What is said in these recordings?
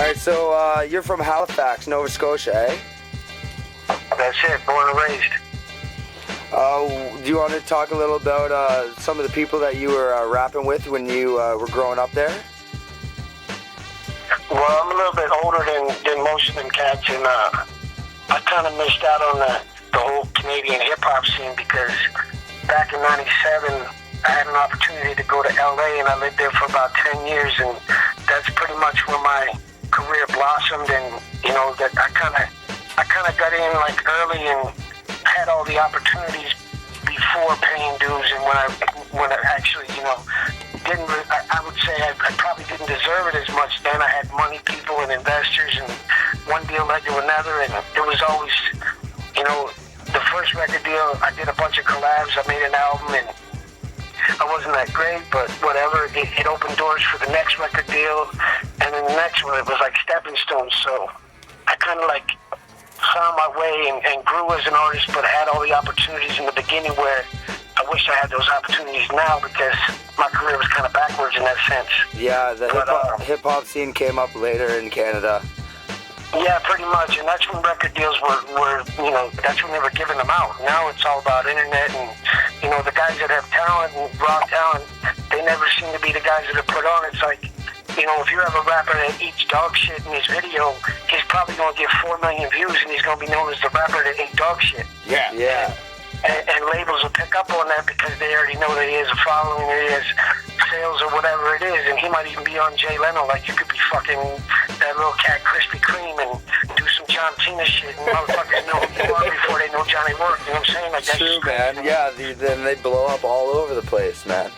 right, so you're from Halifax, Nova Scotia, eh? That's it, born and raised. Do you want to talk a little about some of the people that you were rapping with when you were growing up there? Well, I'm a little bit older than most of them cats, and I kind of missed out on the whole Canadian hip-hop scene because back in '97, I had an opportunity to go to LA, and I lived there for about 10 years, and that's pretty much where my career blossomed, and, you know, that I kind of got in, like, early and had all the opportunities before paying dues, and when I actually, you know, I would say I probably didn't deserve it as much then. I had money, people, and investors, and one deal led to another, and it was always, you know, the first record deal, I did a bunch of collabs, I made an album, and I wasn't that great, but whatever, it opened doors for the next record deal, and then the next one, it was like stepping stones, so I kind of like found my way and grew as an artist, but had all the opportunities in the beginning where I wish I had those opportunities now because my career was kind of backwards in that sense. Yeah, the hip-hop scene came up later in Canada. Yeah, pretty much, and that's when record deals were, you know, that's when they were giving them out. Now it's all about internet, and, you know, the guys that have talent and raw talent, they never seem to be the guys that are put on. It's like, you know, if you have a rapper that eats dog shit in his video, he's probably going to get 4 million views, and he's going to be known as the rapper that ate dog shit. Yeah. Yeah. And labels will pick up on that because they already know that he has a following, or he has sales or whatever it is, and he might even be on Jay Leno, like you could be fucking that little cat Krispy Kreme and do some John Cena shit, and motherfuckers know who you are before they know Johnny Work, you know what I'm saying? Like, that's true, man. Yeah, then they blow up all over the place, man.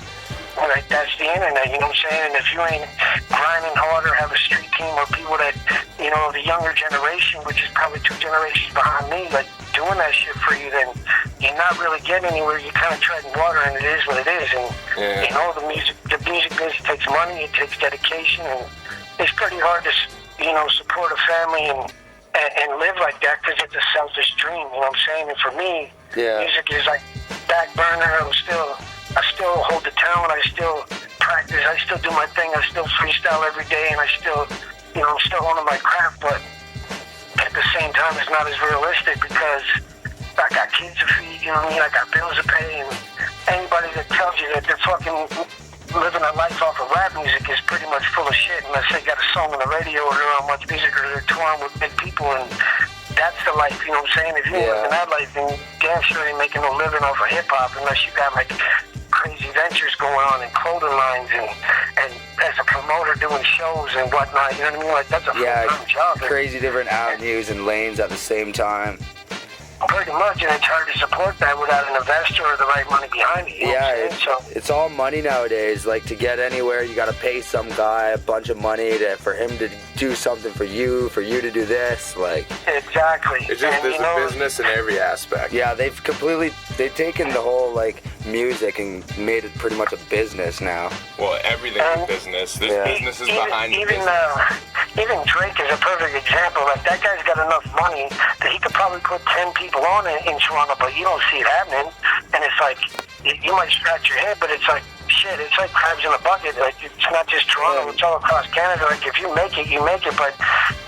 Like, that's the internet, you know what I'm saying? And if you ain't grinding hard or have a street team or people that, you know, the younger generation, which is probably 2 generations behind me, like, doing that shit for you, then you're not really getting anywhere. You're kind of treading water, and it is what it is. And, you know, the music business takes money, it takes dedication, and it's pretty hard to, you know, support a family and live like that because it's a selfish dream, you know what I'm saying? And for me, music is like back burner. I still hold the talent, I still practice, I still do my thing, I still freestyle every day, and I still, you know, I'm still owning my craft, but at the same time, it's not as realistic because I got kids to feed, you know what I mean? I got bills to pay, and anybody that tells you that they're fucking living a life off of rap music is pretty much full of shit unless they got a song on the radio or they're on much music or they're touring with big people, and that's the life, you know what I'm saying? If you're living that life, then damn sure ain't making no living off of hip-hop unless you got, like, crazy ventures going on in clothing lines and as a promoter doing shows and whatnot, you know what I mean? Like, that's a full-time job. Crazy different avenues and lanes at the same time. Pretty much, and it's hard to support that without an investor or the right money behind it. You know it's all money nowadays. Like, to get anywhere, you got to pay some guy a bunch of money for him to do something for you to do this. Like, exactly. It's just business in every aspect. Yeah, they've taken the whole, like, music and made it pretty much a business now. Well, everything's business. There's businesses behind the business. Even Drake is a perfect example. Like, that guy's got enough money that he could probably put 10 people on in Toronto, but you don't see it happening. And it's like, you might scratch your head, but it's like, shit, it's like crabs in a bucket. Like, it's not just Toronto, it's all across Canada. Like, if you make it, you make it, but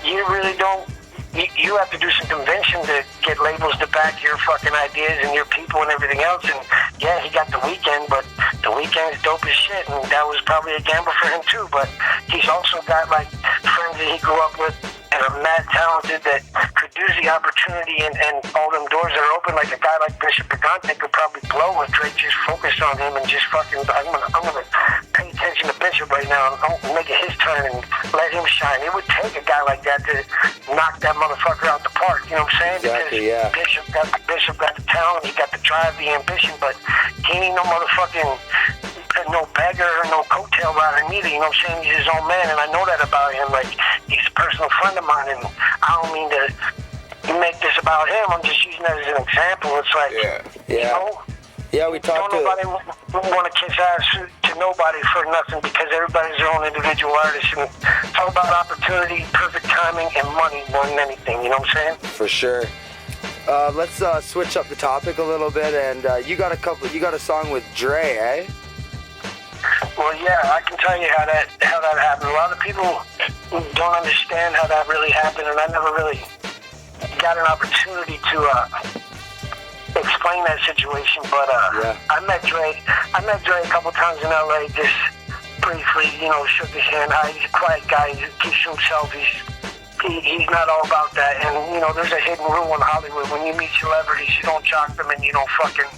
you really don't. You have to do some convincing to get labels to back your fucking ideas and your people and everything else. And yeah, he got The Weeknd, but The Weeknd's dope as shit, and that was probably a gamble for him too. But he's also got, like, friends that he grew up with and are mad talented that could use the opportunity and all them doors that are open. Like a guy like Bishop Brigante could probably blow if Drake just focused on him and just fucking, I'm gonna pay attention to Bishop right now and I'm gonna make it his turn and let him shine. It would take a guy like that to knock that motherfucker out the park, you know what I'm saying? Exactly, because Bishop got the talent, he got the drive, the ambition, but he ain't no motherfucking no beggar or no coattail rider neither, you know what I'm saying? He's his own man, and I know that about him. Like, he's a personal friend of mine, and I don't mean to make this about him. I'm just using that as an example. It's like, you know? Yeah, we talked don't nobody want to kiss ass to nobody for nothing because everybody's their own individual artist, and it's all about opportunity, perfect timing, and money more than anything, you know what I'm saying? For sure. Let's switch up the topic a little bit, and you got a song with Dre, eh? Well, yeah, I can tell you how that happened. A lot of people don't understand how that really happened, and I never really got an opportunity to explain that situation. But I met Dre a couple times in LA, just briefly, shook his hand. He's a quiet guy. He keeps to himself. He's not all about that. And there's a hidden rule in Hollywood: when you meet celebrities, you don't jock them and you don't fucking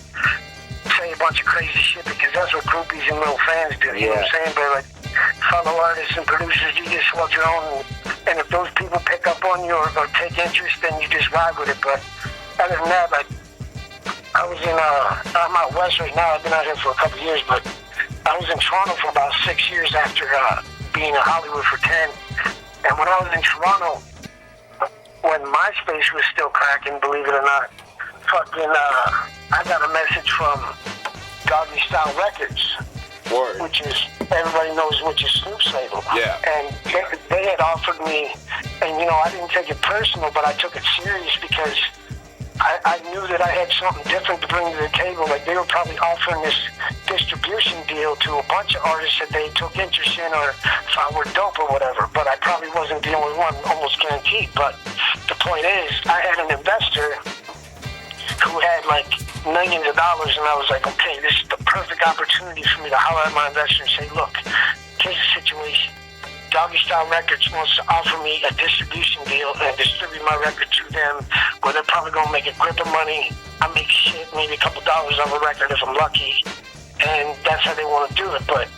say a bunch of crazy shit, because that's what groupies and little fans do. You know what I'm saying? But like fellow artists and producers, you just hold your own. And if those people pick up on you or take interest, then you just ride with it. But other than that, like, I was I'm out west right now. I've been out here for a couple of years, but I was in Toronto for about 6 years after being in Hollywood for 10. And when I was in Toronto, when MySpace was still cracking, believe it or not, I got a message from Doggy Style Records, which is, everybody knows, which is Snoop's label. Yeah. And they had offered me, and I didn't take it personal, but I took it serious because I knew that I had something different to bring to the table. Like, they were probably offering this distribution deal to a bunch of artists that they took interest in or thought were dope or whatever, but I probably wasn't the only one, almost guaranteed. But the point is, I had an investor who had like millions of dollars, and I was like, okay, this is the perfect opportunity for me to holler at my investor and say, look, here's the situation. Doggy Style Records wants to offer me a distribution deal and distribute my record to them, where they're probably going to make a grip of money. I make shit, maybe a couple dollars on a record if I'm lucky, and that's how they want to do it. But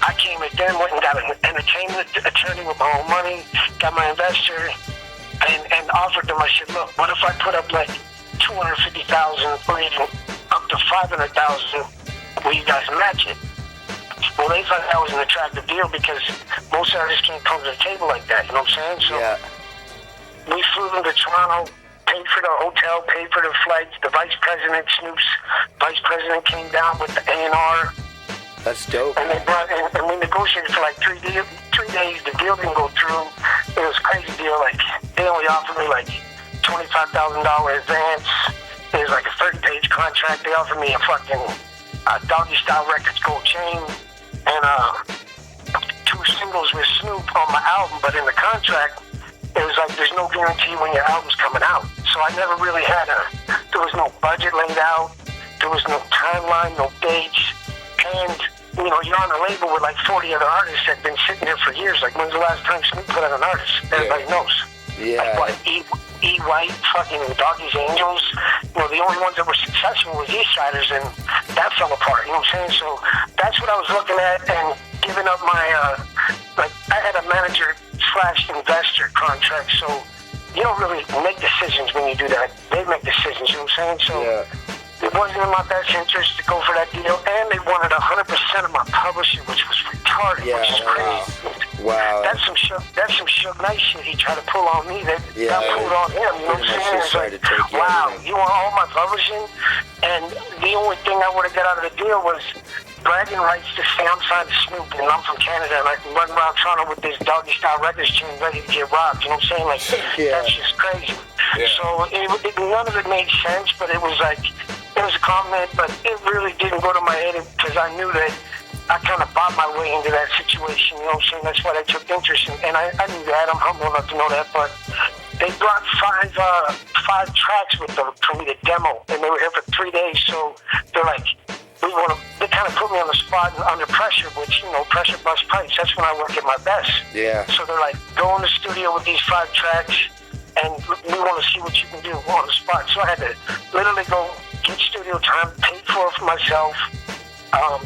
I came at them, went and got an entertainment attorney with my own money, got my investor, and offered them, I said, look, what if I put up like $250,000 or even up to $500,000? Will you guys match it? Well, they thought that was an attractive deal because most artists can't come to the table like that, you know what I'm saying? So we flew them to Toronto, paid for the hotel, paid for the flights. The vice president, Snoop's vice president, came down with the A&R. That's dope. And they brought in, and we negotiated for like 3 days. The deal didn't go through. It was a crazy deal. Like, they only offered me like $25,000 advance. It was like a 30-page contract. They offered me a fucking Doggy Style Records gold chain and 2 singles with Snoop on my album. But in the contract, it was like there's no guarantee when your album's coming out. So I never really had there was no budget laid out. There was no timeline, no dates. And, you're on a label with like 40 other artists that have been sitting there for years. Like, when's the last time Snoop put out an artist? Everybody knows. Yeah. Like, E. White, fucking Doggy's Angels. The only ones that were successful was East Siders, and that fell apart. You know what I'm saying? So that's what I was looking at, and giving up my, I had a manager/investor contract, so you don't really make decisions when you do that. They make decisions, you know what I'm saying? So it wasn't in my best interest to go for that deal, and they wanted 100% of my publishing, which was retarded, which is crazy. Wow. That's some Suge Knight shit he tried to pull on me that pulled on him, you know what I'm saying? It's like, wow, you want all my publishing? And the only thing I would have got out of the deal was bragging rights to say I'm signed to Snoop and I'm from Canada and I can run around Toronto with this Doggy Style Records chain ready to get robbed, you know what I'm saying? Like, that's just crazy. Yeah. So none of it made sense, but it was like, it was a comment, but it really didn't go to my head because I knew that I kind of bought my way into that situation, you know what I'm saying? That's why I took interest in, and I knew that. I'm humble enough to know that, but they brought five tracks with them for me to demo, and they were here for 3 days, so they're like, they kind of put me on the spot and under pressure, which, pressure busts pipes. That's when I work at my best. Yeah. So they're like, go in the studio with these 5 tracks, and we want to see what you can do on the spot. So I had to literally go get studio time, paid for it for myself. I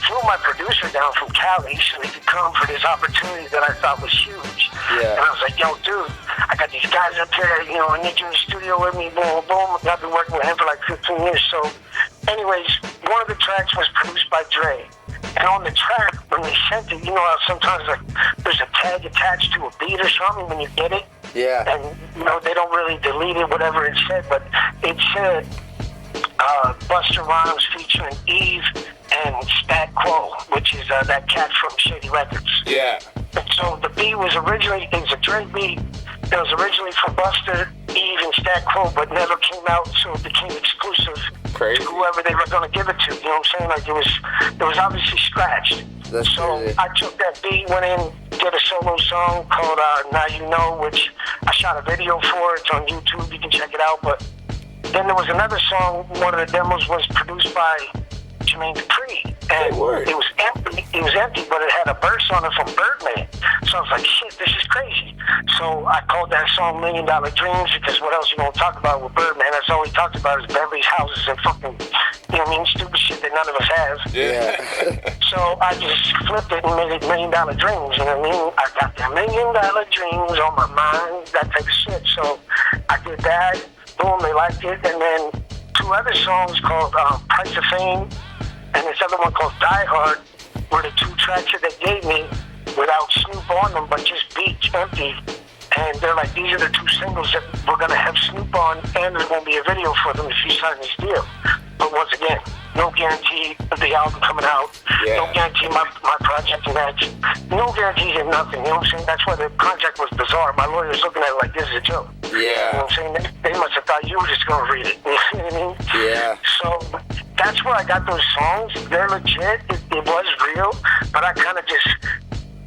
flew my producer down from Cali so he could come for this opportunity that I thought was huge. Yeah. And I was like, yo, dude, I got these guys up here, I need you in the studio with me, boom, boom. I've been working with him for like 15 years. So anyways, one of the tracks was produced by Dre. And on the track, when they sent it, how sometimes like there's a tag attached to a beat or something when you get it. Yeah. And, they don't really delete it, whatever it said, but it said, Busta Rhymes featuring Eve and Stat Quo, which is that cat from Shady Records. Yeah. And so the beat was originally, it was a Dre beat. It was originally for Busta, Eve, and Stat Quo, but never came out, so it became exclusive Crazy. to whoever they were going to give it to. You know what I'm saying? Like it was obviously scratched. That's so crazy. I took that beat, went in, did a solo song called Now You Know, which I shot a video for. It's on YouTube. You can check it out. But then there was another song. One of the demos was produced by Jermaine Dupri, and it was empty. It was empty, but it had a verse on it from Birdman. So I was like, shit, this is crazy. So I called that song $1 Million Dreams, because what else you gonna talk about with Birdman? That's all he talked about is Beverly's houses and fucking, you know what I mean, stupid shit that none of us have. Yeah. So I just flipped it and made it $1 Million Dreams. You know what I mean? I got that $1 Million Dreams on my mind, that type of shit. So I did that. Boom, they liked it, and then 2 other songs called Price of Fame and this other one called Die Hard were the 2 tracks that they gave me without Snoop on them, but just beats, empty. And they're like, these are the 2 singles that we're going to have Snoop on, and there's going to be a video for them if you sign this deal. But once again, no guarantee of the album coming out. Yeah. No guarantee my project and that. No guarantees of nothing. You know what I'm saying? That's why the contract was bizarre. My lawyer's looking at it like this is a joke. Yeah. You know what I'm saying? They must have thought you were just going to read it. You know what I mean? Yeah. So that's where I got those songs. They're legit. It was real. But I kind of just...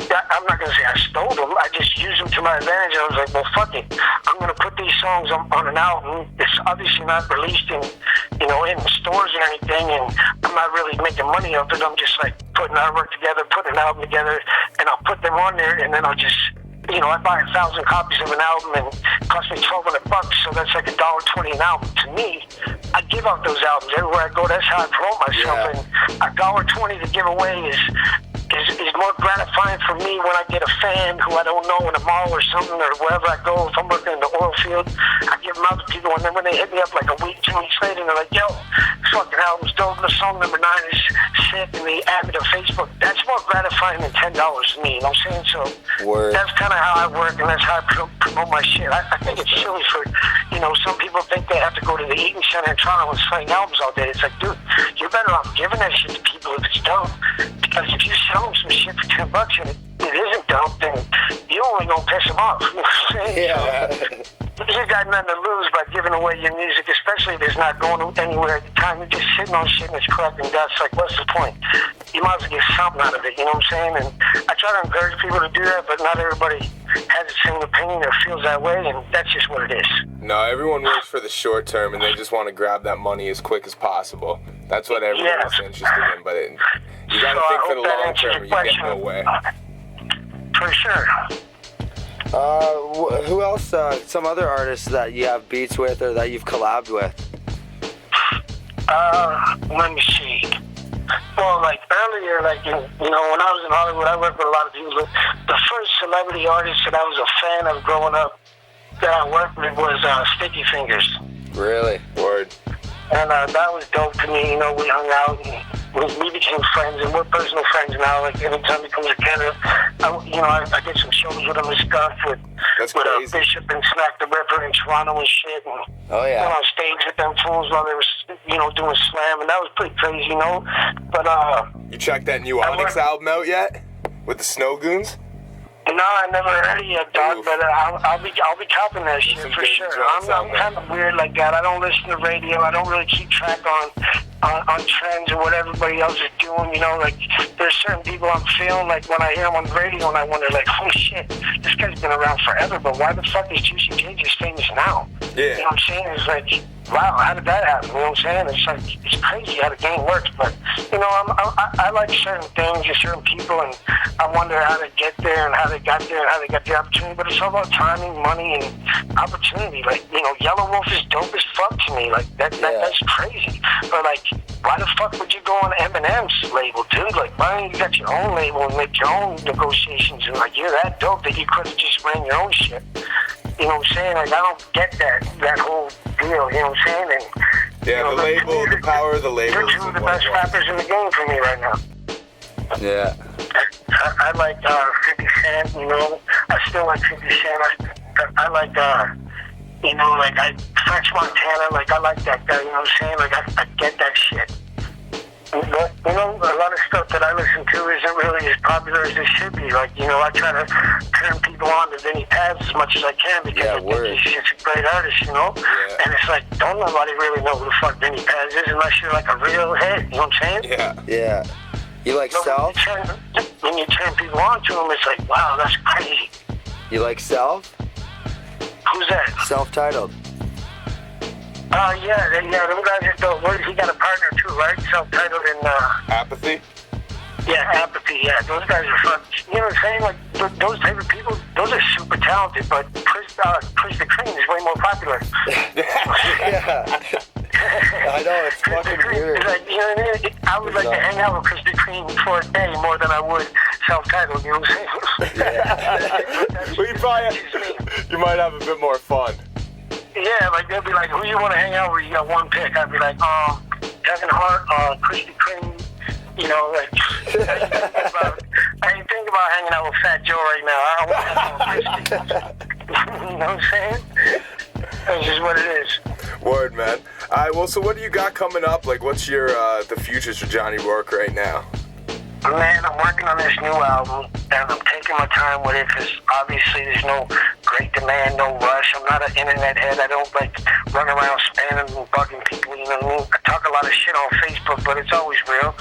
I'm not going to say I stole them. I just used them to my advantage. And I was like, well, fuck it. I'm going to put these songs on an album. It's obviously not released in stores or anything, and I'm not really making money off it. I'm just like putting artwork together, putting an album together, and I'll put them on there, and then I'll just, I buy 1,000 copies of an album, and it costs me $1,200, so that's like $1.20 an album. To me, I give out those albums everywhere I go. That's how I promote myself, and $1.20 to give away is more gratifying for me when I get a fan who I don't know in a mall or something, or wherever I go. If I'm working in the oil field, I give them out to people, and then when they hit me up like a week, 2 weeks later, and they're like, yo, this fucking album's dope, the song number 9 is sick, and they add me to Facebook. That's more gratifying than $10 to me, you know what I'm saying? So that's kind of how I work, and that's how I promote my shit. I think it's silly for, some people think they have to go to the Eaton Center in Toronto and sling albums all day. It's like, dude, you're better off giving that shit to people if it's dope. Because if you sell them some shit for $10 and it isn't dope, then you only gonna piss them off. You know what I'm saying? Yeah. You got nothing to lose by giving away your music, especially if it's not going anywhere at the time. You're just sitting on shit and it's collecting dust. Like, what's the point? You might as well get something out of it, you know what I'm saying? And I try to encourage people to do that, but not everybody has the same opinion or feels that way, and that's just what it is. No, everyone works for the short term, and they just want to grab that money as quick as possible. That's what everyone is interested in, but you got to think for the long term, or you get nowhere. For sure. Who else, some other artists that you have beats with or that you've collabed with? Let me see. Well, like earlier, like, when I was in Hollywood, I worked with a lot of people. The first celebrity artist that I was a fan of growing up that I worked with was Sticky Fingers. Really? Word. And that was dope to me. We hung out and we became friends, and we're personal friends now. Like, anytime he comes to Canada, I get some shows with him and stuff with Bishop and Smack the Ripper in Toronto and shit. And went on stage with them fools while they were, doing slam, and that was pretty crazy, But you checked that new Onyx album out yet with the Snow Goons? No, I never heard it yet, dog. But I'll be copping that shit for sure. I'm kind of weird like that. I don't listen to radio. I don't really keep track on trends or what everybody else is doing. Like, there's certain people I'm feeling like when I hear them on the radio, and I wonder, like, oh shit, this guy's been around forever, but why the fuck is Juicy J just famous now? Yeah. You know what I'm saying? It's like, wow, how did that happen? You know what I'm saying? It's like, it's crazy how the game works. But, I like certain things and certain people, and I wonder how they get there and how they got there and how they got the opportunity. But it's all about timing, money, and opportunity. Like, Yellow Wolf is dope as fuck to me. Like, that's crazy. But, like, why the fuck would you go on Eminem's label, dude? Like, why don't you got your own label and make your own negotiations? And, like, you're that dope that you could have just ran your own shit. You know what I'm saying? Like, I don't get that whole deal, you know what I'm saying? And, the label, the power of the label. They're two of the best rappers in the game for me right now. Yeah. I like 50 Cent, I still like 50 Cent. I like, French Montana, like, I like that guy, you know what I'm saying? Like, I get that shit. But, you know, a lot of stuff that I listen to isn't really as popular as it should be. Like, you know, I try to turn people on to Vinny Paz as much as I can because I think he's just a great artist, you know? Yeah. And it's like, don't nobody really know who the fuck Vinny Paz is unless you're like a real head, you know what I'm saying? Yeah. Yeah. You like Self? When you turn people on to him, it's like, wow, that's crazy. You like Self? Who's that? Self-titled. Yeah, them guys are dope. He got a partner too, right? Self-titled in, Apathy? Yeah, Apathy, yeah. Those guys are fun. You know what I'm saying? Like, those type of people, those are super talented, but Chris the Cream is way more popular. Yeah. I know, it's fucking weird. Like, you know what I mean? I would like to hang out with Chris the Cream for a day more than I would Self-titled, you know what I'm saying? Yeah. Well, you might have a bit more fun. Yeah, like they'll be like, who you want to hang out with? You got one pick. I'd be like, Kevin Hart, Krispy Kreme, you know, like, I ain't thinking about hanging out with Fat Joe right now. I don't want to hang out with Krispy. You know what I'm saying? That's just what it is. Word, man. All right, well, so what do you got coming up? Like, what's your, the futures for Johnny Rourke right now? Man, I'm working on this new album, and I'm taking my time with it because obviously there's no great demand, no rush. I'm not an internet head. I don't like run around spamming and bugging people, you know what I mean? I talk a lot of shit on Facebook, but it's always real.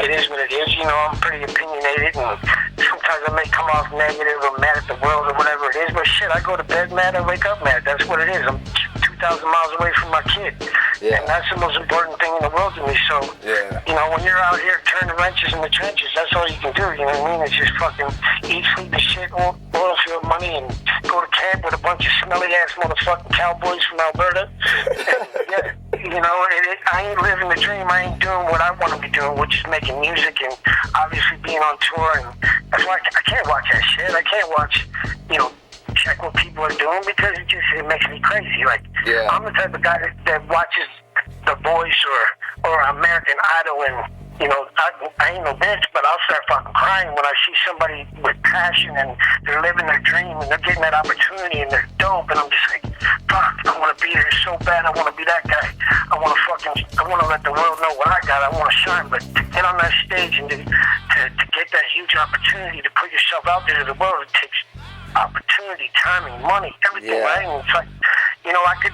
It is what it is. You know, I'm pretty opinionated, and sometimes I may come off negative or mad at the world or whatever it is, but shit, I go to bed mad, I wake up mad. That's what it is. I'm 2,000 miles away from my kid. Yeah. And that's the most important thing in the world to me. So, you know, when you're out here turning wrenches in the trenches, that's all you can do, you know what I mean? It's just fucking eat, sleep, and shit, oil field money, and go to camp with a bunch of smelly-ass motherfucking cowboys from Alberta. And, you know, I ain't living the dream. I ain't doing what I want to be doing, which is making music and obviously being on tour. And that's why I can't watch that shit. I can't watch, you know, check what people are doing because it makes me crazy. Like, I'm the type of guy that watches The Voice or American Idol, and you know, I ain't no bitch, but I'll start fucking crying when I see somebody with passion and they're living their dream and they're getting that opportunity and they're dope, and I'm just like, fuck, I want to be there so bad. I want to be that guy. I want to let the world know what I got. I want to shine, but to get on that stage and to get that huge opportunity to put yourself out there to the world, it takes opportunity, timing, money, everything, right? And it's like, you know, I could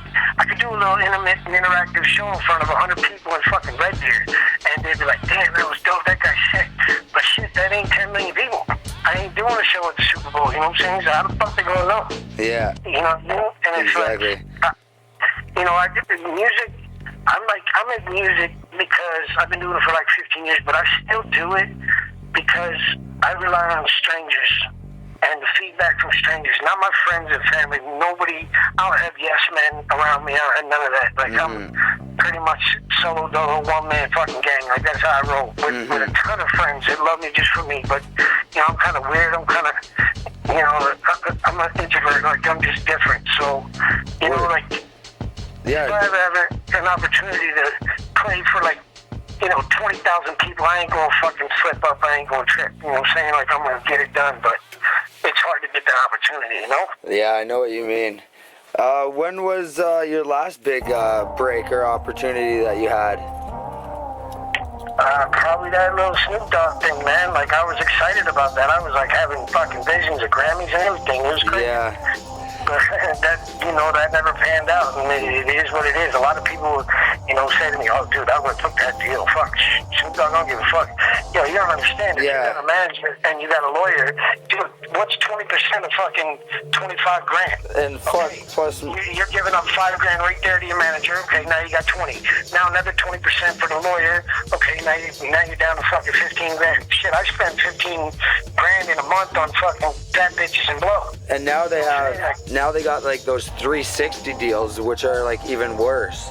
do a little intimate and interactive show in front of 100 people in fucking Red Deer, and they'd be like, damn, that was dope, that guy's sick. But shit, that ain't 10 million people. I ain't doing a show at the Super Bowl, you know what I'm saying? So how the fuck they gonna know? Yeah. You know what I mean? And it's exactly. Like, you know, I did the music. I make music because I've been doing it for like 15 years, but I still do it because I rely on strangers and the feedback from strangers, not my friends and family. Nobody, I don't have yes men around me. I don't have none of that. Like, I'm pretty much solo dolo, one man fucking gang. Like, that's how I roll. With a ton of friends that love me just for me. But, you know, I'm kind of weird. I'm kind of, you know, I'm an introvert. Like, I'm just different. So, you know, like, if I ever have an opportunity to play for, like, you know, 20,000 people, I ain't gonna fucking slip up. I ain't gonna trip. You know what I'm saying? Like, I'm gonna get it done. But it's hard to get that opportunity, you know? Yeah, I know what you mean. When was your last big break or opportunity that you had? Probably that little Snoop Dogg thing, man. Like, I was excited about that. I was, like, having fucking visions of Grammys and everything. It was crazy. Yeah. But that, you know, that never panned out. I mean, it is what it is. A lot of people, you know, say to me, oh, dude, I would have took that deal. Fuck, Snoop Dogg don't give a fuck. Yo, you don't understand. If you got a manager and you got a lawyer, dude, what's 20% of fucking $25 grand? And plus you're giving up $5 grand right there to your manager. Okay, now you got 20. Now another 20% for the lawyer. Okay, now you're down to fucking 15 grand. Shit, I spent 15 grand in a month on fucking fat bitches and blow. And now they got like those 360 deals, which are like even worse.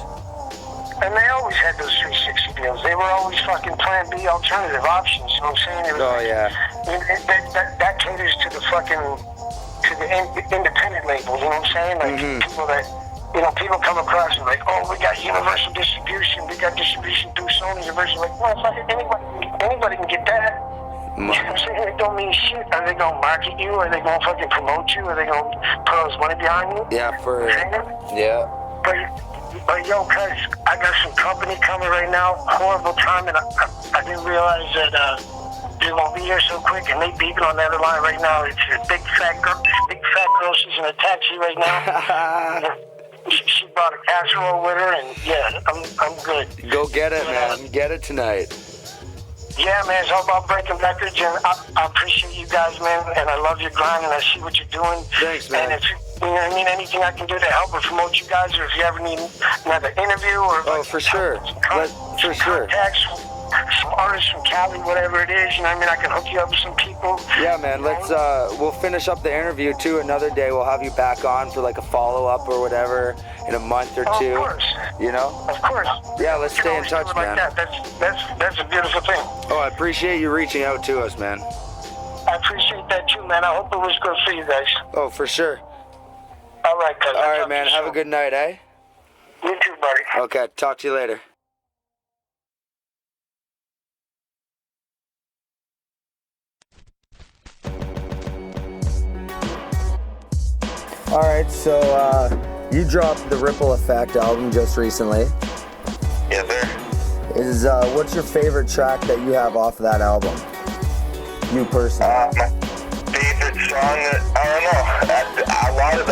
And they always had those 360 deals. They were always fucking plan B alternative options. You know what I'm saying? It was that caters to the fucking, to the independent labels. You know what I'm saying? Like people that, you know, people come across and like, oh, we got universal distribution. We got distribution through Sony. Universal, like, well, fucking anybody can get that. You know what I'm saying? It don't mean shit. Are they gonna market you? Are they gonna fucking promote you? Are they gonna put all this money behind you? Yeah, But But yo, cuz, I got some company coming right now. Horrible time, and I didn't realize that they won't be here so quick, and they beeping on the other line right now. It's a big fat girl. She's in a taxi right now. She brought a casserole with her, and yeah, I'm good. Go get it, man. Get it tonight. Yeah, man, it's all about breaking records, and I appreciate you guys, man, and I love your grind, and I see what you're doing. Thanks, man. And if you know what I mean, anything I can do to help or promote you guys, or if you ever need another interview, or for sure. For sure. Contacts, some artists from Cali, whatever it is, you know what I mean, I can hook you up with some people. Yeah, man, we'll finish up the interview too another day. We'll have you back on for like a follow-up or whatever in a month or two. Of course. You know? Of course. Yeah, let's stay in touch, man. Like that's a beautiful thing. Oh, I appreciate you reaching out to us, man. I appreciate that too, man. I hope it was good for you guys. Oh, for sure. All right, cuz. All right, man, have a good night, eh? You too, buddy. Okay, talk to you later. All right, so you dropped the Ripple Effect album just recently. Yes, sir. What's your favorite track that you have off of that album? You personally. My favorite song, I don't know.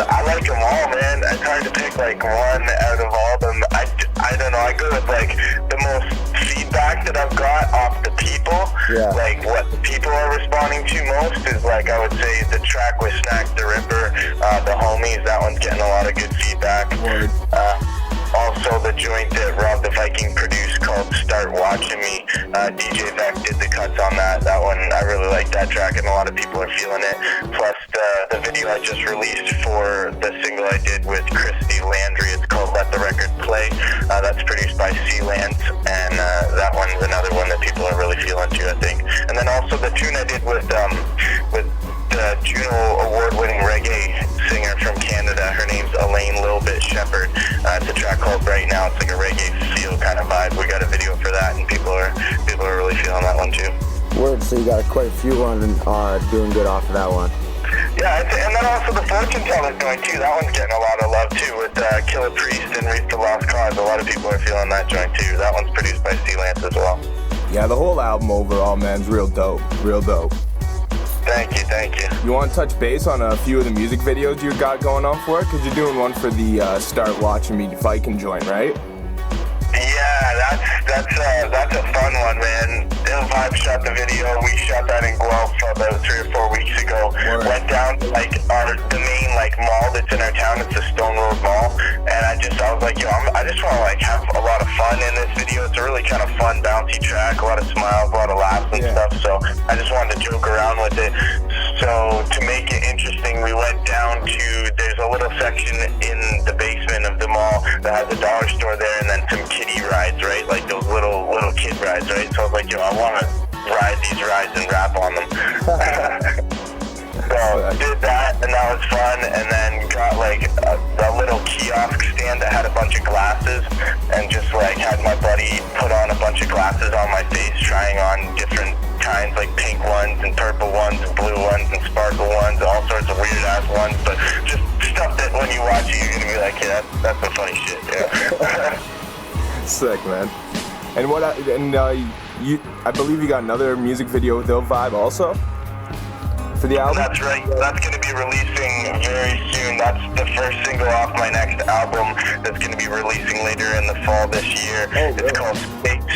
I like them all, man. It's hard to pick like one out of all of them. I don't know. I go with like the most feedback that I've got off the people. Yeah. Like what people are responding to most is like, I would say the track with Snack the Ripper, the Homies. That one's getting a lot of good feedback. Word. Also, the joint that Rob the Viking produced called Start Watching Me. DJ Vec did the cuts on that. That one, I really like that track, and a lot of people are feeling it. Plus, the video I just released for the single I did with Christy Landry, it's called Let the Record Play. That's produced by Sealance, and that one's another one that people are really feeling too, I think. And then also the tune I did with the Juno award-winning reggae singer from Canada. Her name's Elaine Lilbit Shepherd. It's a track called Right Now. It's like a reggae feel kind of vibe. We got a video for that, and people are really feeling that one too. Word, so you got quite a few on doing good off of that one. Yeah, and then also the Fortune Teller joint too. That one's getting a lot of love too with Killer Priest and Reach the Lost Cause. A lot of people are feeling that joint too. That one's produced by Sealance as well. Yeah, the whole album overall, man, is real dope. Real dope. Thank you. You want to touch base on a few of the music videos you got going on for it? Because you're doing one for the Start Watching Me Viking joint, right? Yeah, that's a fun one, man. Ill Vibe shot the video. We shot that in Guelph about 3 or 4 weeks ago. Word. Went down to the main mall that's in our town. It's the Stone Road Mall, and I was like, yo, I just want to have a lot of fun in this video. It's a really kind of fun, bouncy track, a lot of smiles, a lot of laughs and stuff. So I just wanted to joke around with it. So to make it interesting, we went down to, there's a little section in the basement of the mall that has a dollar store there, and then some kiddie rides, right? Like those little kid rides, right? So I was like, yo, I want to ride these rides and rap on them. So did that, and that was fun, and then got a little kiosk stand that had a bunch of glasses, and just had my buddy put on a bunch of glasses on my face, trying on different kinds, like pink ones and purple ones and blue ones and sparkle ones, all sorts of weird ass ones, but just stuff that when you watch it, you're gonna be like, yeah, that's some funny shit, yeah. Sick, man. And I believe you got another music video with Ill Vibe also for the album? That's right. That's going to be releasing very soon. That's the first single off my next album that's going to be releasing later in the fall this year. It's called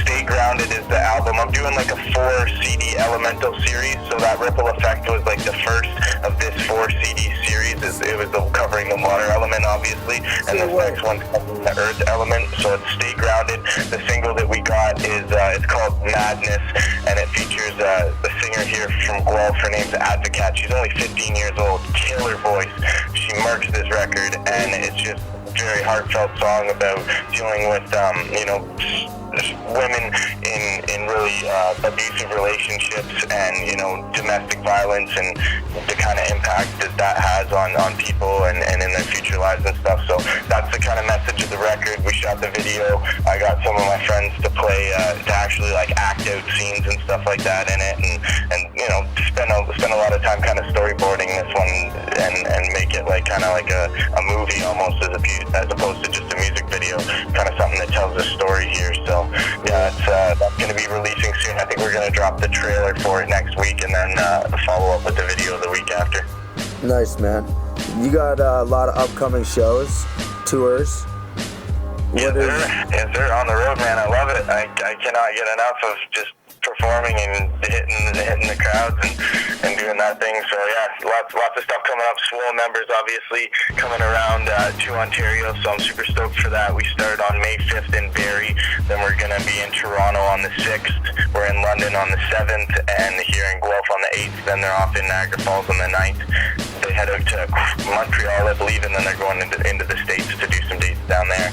Stay Grounded is the album. I'm doing a 4 CD Elemental series, so that Ripple Effect was the first of this 4 CD series. It was covering the water element, obviously, and this next one's covering the earth element, so it's Stay Grounded. The single that we got is it's called Madness, and it features the singer here from Guelph. Her name's Advocate. She's only 15 years old, killer voice. She marks this record, and it's just a very heartfelt song about dealing with, women in really abusive relationships and, you know, domestic violence and the kind of impact that has on people and in their future lives and stuff. So that's the kind of message of the record. We shot the video. I got some of my friends to play, to actually like act out scenes and stuff like that in it, and you know, spend a lot of time kind of storyboarding this one and make it like kind of like a movie almost as opposed to just a music video, kind of something that tells a story here. So yeah, that's going to be releasing soon. I think we're going to drop the trailer for it next week and then follow up with the video the week after. Nice, man. You got a lot of upcoming shows, tours. Yes, sir. On the road, man. I love it. I cannot get enough of just performing and hitting the crowds and doing that thing. So yeah, lots of stuff coming up. Swole members obviously coming around to Ontario, so I'm super stoked for that. We start on May 5th in Barrie, then we're gonna be in Toronto on the 6th. We're in London on the 7th, and here in Guelph on the 8th. Then they're off in Niagara Falls on the 9th. They head out to Montreal, I believe, and then they're going into the States to do some dates down there.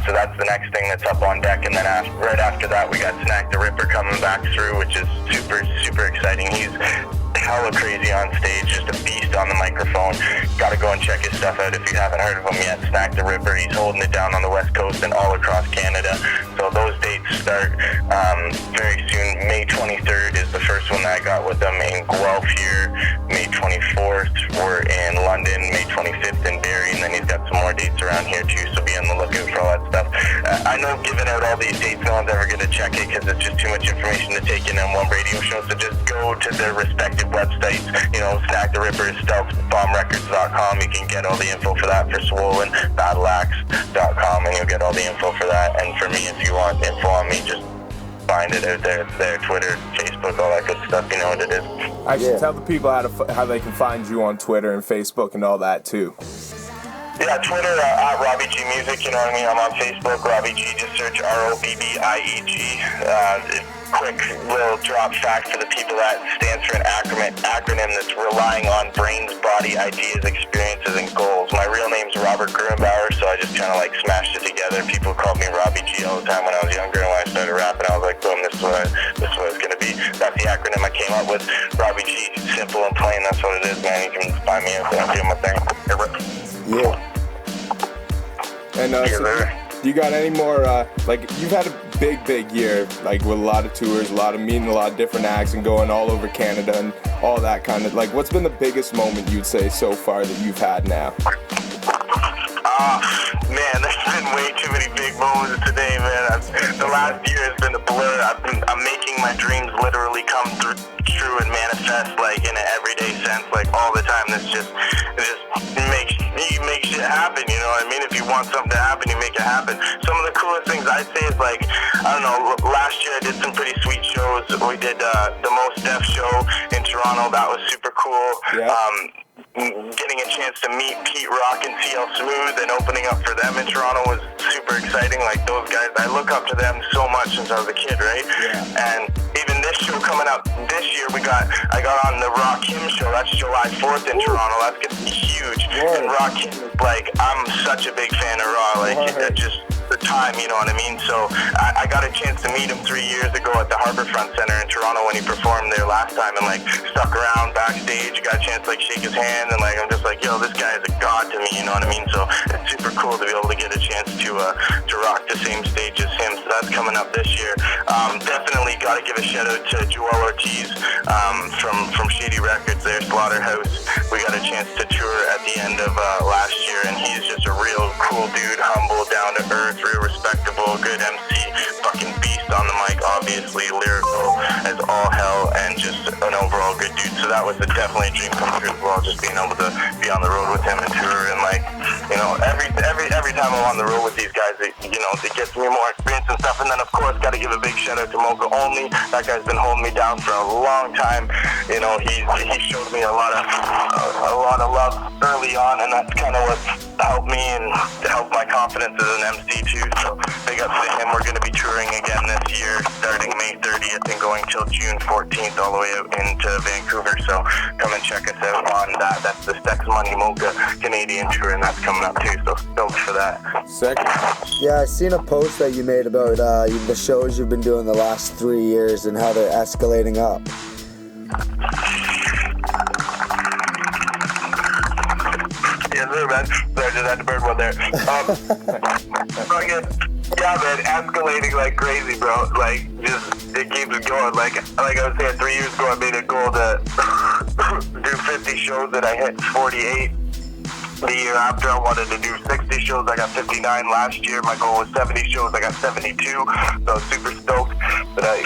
So that's the next thing that's up on deck. And then right after that, we got Snack the Ripper coming back through, which is super, super exciting. He's hella crazy on stage, just a beast on the microphone. Gotta go and check his stuff out if you haven't heard of him yet. Snack the Ripper, he's holding it down on the West Coast and all across Canada. So those dates start very soon. May 23rd is the first one that I got with them in Guelph here. May 24th, we're in London. May 25th in Barrie, and then he's got some more dates around here too, so be on the lookout for all that stuff. I know giving out all these dates, no one's ever going to check it because it's just too much information to take in one radio show, so just go to their respective websites. You know, Snack the Ripper is spelled bombrecords.com. You can get all the info for that. For Swollen, battleaxe.com, and you'll get all the info for that. And for me, if you want info on me, just find it out there. It's there, Twitter, Facebook, all that good stuff. You know what it is. Actually, tell the people how they can find you on Twitter and Facebook and all that too. Yeah, Twitter, at Robbie G Music, you know what I mean? I'm on Facebook, Robbie G, just search ROBBIEG. Quick little drop fact for the people, that stands for an acronym that's relying on brains, body, ideas, experiences, and goals. My real name's Robert Gruenbauer, so I just kind of like smashed it together. People called me Robbie G all the time when I was younger, and when I started rapping, I was like, boom, this is what it's going to be. That's the acronym I came up with. Robbie G, simple and plain, that's what it is, man. You can find me out there, I'm doing my thing. Yeah. And you got any more, like, you've had a big year, like, with a lot of tours, meeting a lot of different acts and going all over Canada and all that kind of, like, what's been the biggest moment you'd say so far that you've had now? Man, there's been way too many big moments today, man. The last year has been a blur. I'm making my dreams literally come true and manifest, like, in an everyday sense, like, all the time. It just makes shit happen, you know what I mean? If you want something to happen, you make it happen. Some of the coolest things I'd say is, like, I don't know, last year I did some pretty sweet shows. We did the Most Def show in Toronto. That was super cool. Yeah. Getting a chance to meet Pete Rock and CL Smooth and opening up for them in Toronto was super exciting. Like, those guys, I look up to them so much since I was a kid, right? Yeah. And even this show coming up this year, I got on the Rock Him show. That's July 4th in Toronto. That's gonna be huge. Whoa. And Rock Him, like, I'm such a big fan of Raw. Like, just the time, you know what I mean? So I got a chance to meet him 3 years ago at the Harbourfront Center in Toronto when he performed there last time, and like stuck around backstage. Got a chance to like shake his hand, and like I'm just like, yo, this guy is a god to me, you know what I mean? So it's super cool to be able to get a chance to rock the same stage as him. So that's coming up this year. Definitely got to give a shout out to Joel Ortiz from Shady Records there, Slaughterhouse. We got a chance to tour at the end of last year, and he's just a real cool dude, humble, down to earth, real respectable, good MC, fucking beast on the mic, obviously, lyrical as all hell, and just an overall good dude. So that was definitely a dream come true as well, just being able to be on the road with him and tour, and like, you know, every time I'm on the road with these guys, it gets me more experience and stuff. And then of course, got to give a big shout out to Mocha Only. That guy's been holding me down for a long time. You know, he showed me a lot of love early on, and that's kind of what helped me and helped my confidence as an MC too. So big ups to him. We're going to be touring again this year, starting May 30th and going till June 14th, all the way out into Vancouver. So come and check us out on that. That's the Stex Money Mocha Canadian tour, and that's coming up too, so stoked for that. Sick. Yeah, I seen a post that you made about the shows you've been doing the last 3 years and how they're escalating up. Yes, sir, man. Sorry, just had to burn one there. Yeah, man, escalating like crazy, bro. Like, just, it keeps going. Like I was saying, 3 years ago, I made a goal to do 50 shows, and I hit 48. The year after, I wanted to do 60 shows. I got 59 last year. My goal was 70 shows. I got 72. So I was super stoked that I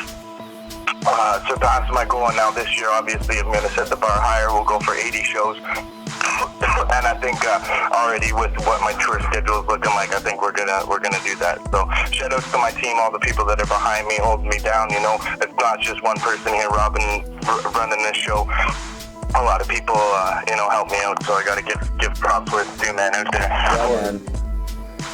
surpassed my goal. And now this year, obviously, I'm going to set the bar higher. We'll go for 80 shows. And I think already with what my tour schedule is looking like, I think we're gonna do that. So shout outs to my team, all the people that are behind me, holding me down. You know, it's not just one person here, Robin, running this show. A lot of people, help me out. So I gotta give props where it's due, man, out there. Yeah, man.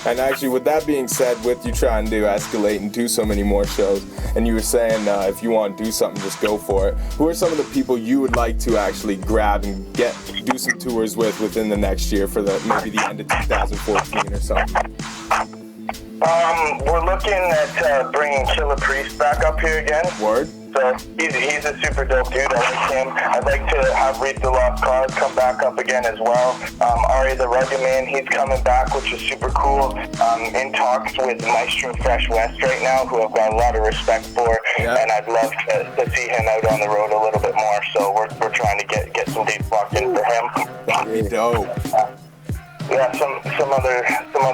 And actually, with that being said, with you trying to escalate and do so many more shows, and you were saying if you want to do something, just go for it. Who are some of the people you would like to actually grab and do some tours within the next year for maybe the end of 2014 or something? We're looking at bringing Killer Priest back up here again. Word. So he's a super dope dude. I like him. I'd like to have Reap the Lost Cause come back up again as well. Ari the Rugged Man, he's coming back, which is super cool. In talks with Maestro Fresh West right now, who I've got a lot of respect for, and I'd love to see him out on the road a little bit more. So we're trying to get some dates locked in for him. That'd be dope. Yeah, some other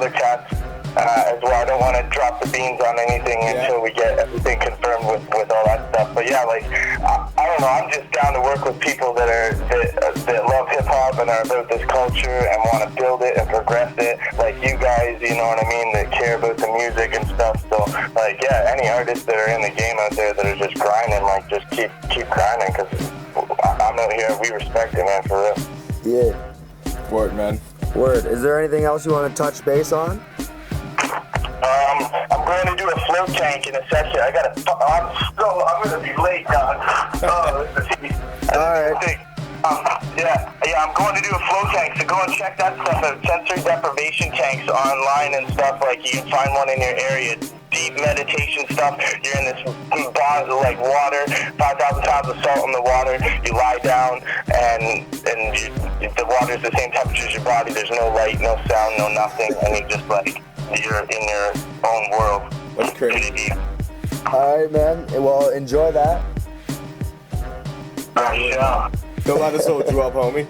cats. As well. I don't want to drop the beans on anything until we get everything confirmed with all that stuff. But yeah, like I don't know. I'm just down to work with people that love hip hop and are about this culture and want to build it and progress it. Like you guys, you know what I mean? That care about the music and stuff. So like any artists that are in the game out there that are just grinding, like just keep grinding, because I'm out here. We respect it, man, for real. Yeah. Word, man. Word. Is there anything else you want to touch base on? I'm going to do a float tank in a second. I'm going to be late, dog. Alright. I'm going to do a float tank, so go and check that stuff out. Sensory deprivation tanks online and stuff. Like, you can find one in your area. Deep meditation stuff. You're in this bond of like water, 5,000 pounds of salt in the water. You lie down, and the water's the same temperature as your body. There's no light, no sound, no nothing, and you just like, you're in your own world. That's crazy. Alright, man. Well, enjoy that. Yeah. Don't let us hold you up, homie.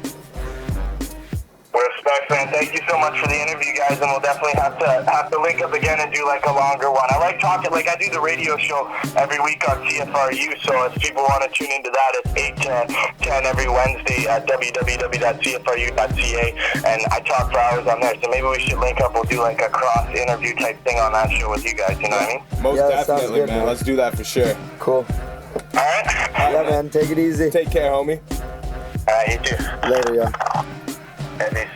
Respect, man. Thank you so much for the interview, guys, and we'll definitely have to link up again and do like a longer one. I like talking, like I do the radio show every week on CFRU, so if people want to tune into that, it's 8 to 10 every Wednesday at www.cfru.ca, and I talk for hours on there, so maybe we should link up. We'll do like a cross interview type thing on that show with you guys, you know what I mean? Most definitely, good, man. Let's do that for sure. Cool. Alright? Yeah, man. Take it easy. Take care, homie. Alright, you too. Later, yeah. Peace.